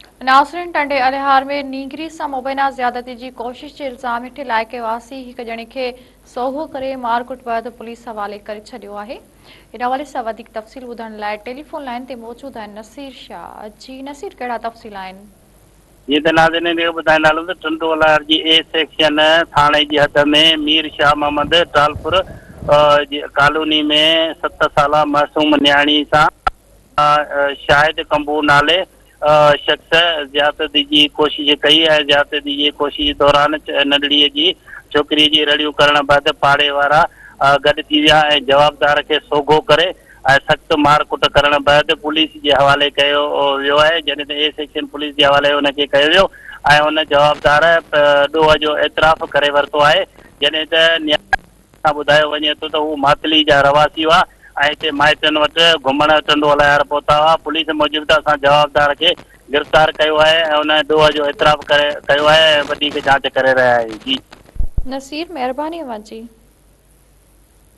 नासरीन टंडे अलिहार में नीगरी सां मुबैना ज़्यादती की कोशिश के इल्ज़ाम हेठि इलाइक़े वासी हिक ॼणे खे सोहो करे मारकुट बैदि पुलिस हवाले करे छॾियो आहे। इन हवाले सां वधीक तफ़सील ॿुधण लाइ टेलीफोन लाइन ते मौजूद आहिनि नसीर शाह। जी नसीर, कहिड़ा तफ़सील आहिनि? जी त नाज़रीन ॿुधाईंदा हलूं त टंडो अलिहार जी ए सेक्शन थाणे जी हद में मीर शाह मोहम्मद टालपुर कॉलोनी में 7 साला मासूम न्याणी सां शाहिद कंबू नाले शख्स ज़्यादती की कोशिश कई है। ज़्यादती की कोशिश दौरान नंढड़ीअ जी छोकिरीअ जी रड़ियूं करण बैदि पाड़े वारा गॾु थी विया ऐं जवाबदार खे सोघो करे सख़्त मार कुट करण बैदि पुलिस के हवाले कयो वियो आहे। जॾहिं त ए सेक्शन पुलिस के हवाले उनखे कयो वियो ऐं उन जवाबदार ॾोह जो एतराफ़ करे वरितो आहे। जॾहिं त ॿुधायो वञे थो त हू मातली जा रवासी हुआ ऐं हिते माइटनि वटि घुमण टंडो अलिहार पहुता हुआ। पुलिस मूजिबि त असां जवाबदार खे गिरफ़्तार कयो आहे ऐं उन ॾोह जो एतराफ़ कयो आहे ऐं वधीक जांच करे रहिया आहियूं। जी नसीर, महिरबानी अव्हां जी।